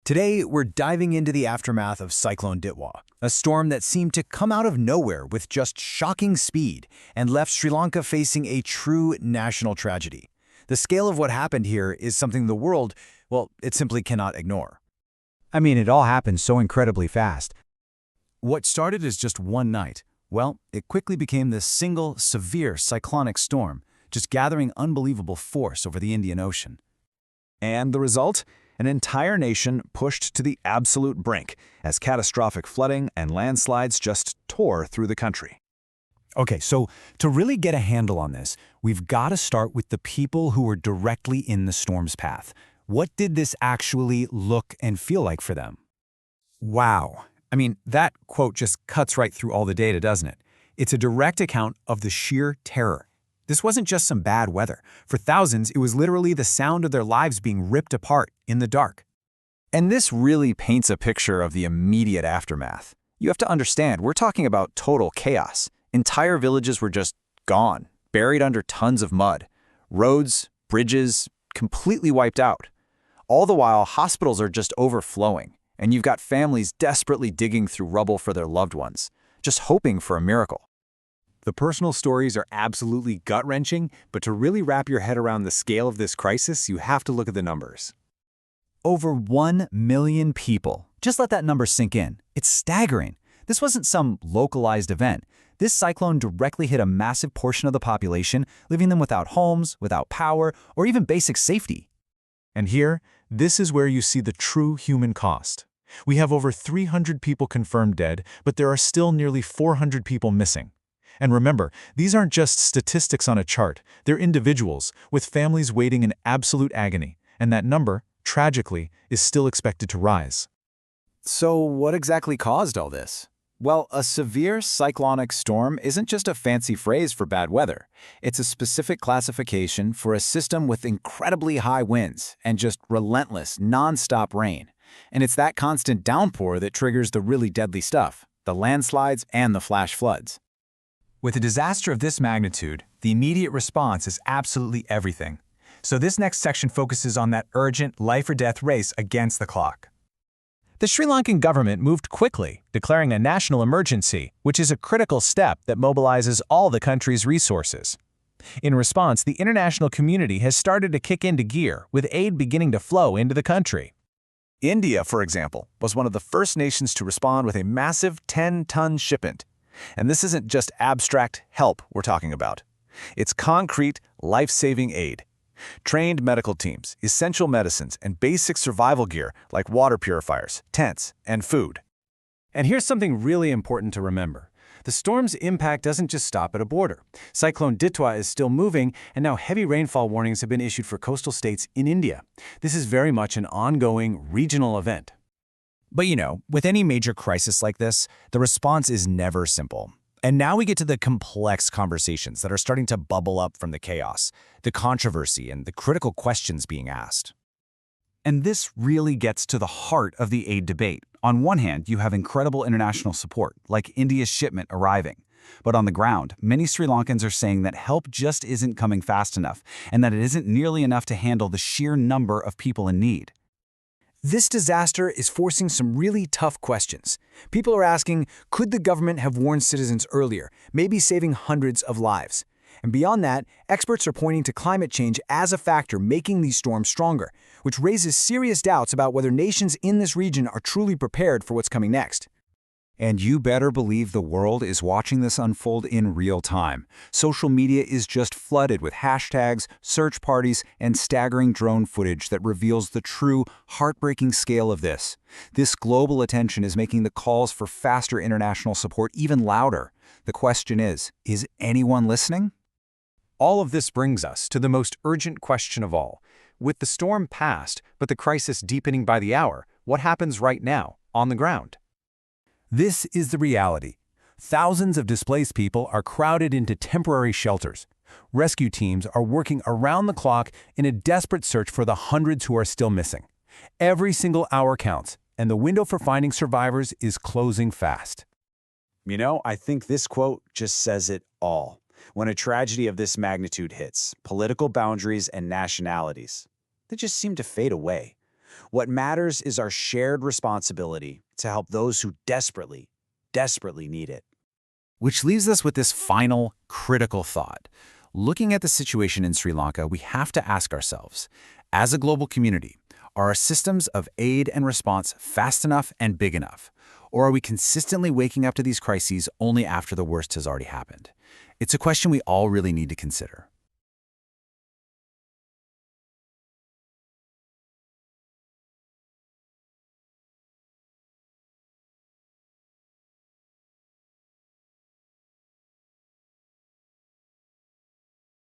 Today, we're diving into the aftermath of Cyclone Ditwah, a storm that seemed to come out of nowhere with just shocking speed and left Sri Lanka facing a true national tragedy. The scale of what happened here is something the world, well, it simply cannot ignore. I mean, it all happened so incredibly fast. What started as just one night, well, it quickly became this single, severe cyclonic storm, just gathering unbelievable force over the Indian Ocean. And the result? An entire nation pushed to the absolute brink as catastrophic flooding and landslides just tore through the country. Okay, so to really get a handle on this, we've got to start with the people who were directly in the storm's path. What did this actually look and feel like for them? Wow. I mean, that quote just cuts right through all the data, doesn't it? It's a direct account of the sheer terror. This wasn't just some bad weather. For thousands, it was literally the sound of their lives being ripped apart in the dark. And this really paints a picture of the immediate aftermath. You have to understand, we're talking about total chaos. Entire villages were just gone, buried under tons of mud. Roads, bridges, completely wiped out. All the while, hospitals are just overflowing, and you've got families desperately digging through rubble for their loved ones, just hoping for a miracle. The personal stories are absolutely gut-wrenching, but to really wrap your head around the scale of this crisis, you have to look at the numbers. Over 1 million people. Just let that number sink in. It's staggering. This wasn't some localized event. This cyclone directly hit a massive portion of the population, leaving them without homes, without power, or even basic safety. And here, this is where you see the true human cost. We have over 300 people confirmed dead, but there are still nearly 400 people missing. And remember, these aren't just statistics on a chart, they're individuals, with families waiting in absolute agony, and that number, tragically, is still expected to rise. So what exactly caused all this? Well, a severe cyclonic storm isn't just a fancy phrase for bad weather. It's a specific classification for a system with incredibly high winds and just relentless, non-stop rain. And it's that constant downpour that triggers the really deadly stuff, the landslides and the flash floods. With a disaster of this magnitude, the immediate response is absolutely everything. So this next section focuses on that urgent life-or-death race against the clock. The Sri Lankan government moved quickly, declaring a national emergency, which is a critical step that mobilizes all the country's resources. In response, the international community has started to kick into gear, with aid beginning to flow into the country. India, for example, was one of the first nations to respond with a massive 10-ton shipment. And this isn't just abstract help we're talking about. It's concrete, life-saving aid. Trained medical teams, essential medicines, and basic survival gear like water purifiers, tents, and food. And here's something really important to remember. The storm's impact doesn't just stop at a border. Cyclone Ditwah is still moving, and now heavy rainfall warnings have been issued for coastal states in India. This is very much an ongoing regional event. But you know, with any major crisis like this, the response is never simple. And now we get to the complex conversations that are starting to bubble up from the chaos, the controversy, and the critical questions being asked. And this really gets to the heart of the aid debate. On one hand, you have incredible international support, like India's shipment arriving. But on the ground, many Sri Lankans are saying that help just isn't coming fast enough, and that it isn't nearly enough to handle the sheer number of people in need. This disaster is forcing some really tough questions. People are asking, could the government have warned citizens earlier, maybe saving hundreds of lives? And beyond that, experts are pointing to climate change as a factor making these storms stronger, which raises serious doubts about whether nations in this region are truly prepared for what's coming next. And you better believe the world is watching this unfold in real time. Social media is just flooded with hashtags, search parties, and staggering drone footage that reveals the true, heartbreaking scale of this. This global attention is making the calls for faster international support even louder. The question is anyone listening? All of this brings us to the most urgent question of all. With the storm past, but the crisis deepening by the hour, what happens right now, on the ground? This is the reality. Thousands of displaced people are crowded into temporary shelters. Rescue teams are working around the clock in a desperate search for the hundreds who are still missing. Every single hour counts, and the window for finding survivors is closing fast. You know, I think this quote just says it all. When a tragedy of this magnitude hits, political boundaries and nationalities, they just seem to fade away. What matters is our shared responsibility to help those who desperately, desperately need it. Which leaves us with this final, critical thought. Looking at the situation in Sri Lanka, we have to ask ourselves, as a global community, are our systems of aid and response fast enough and big enough? Or are we consistently waking up to these crises only after the worst has already happened? It's a question we all really need to consider.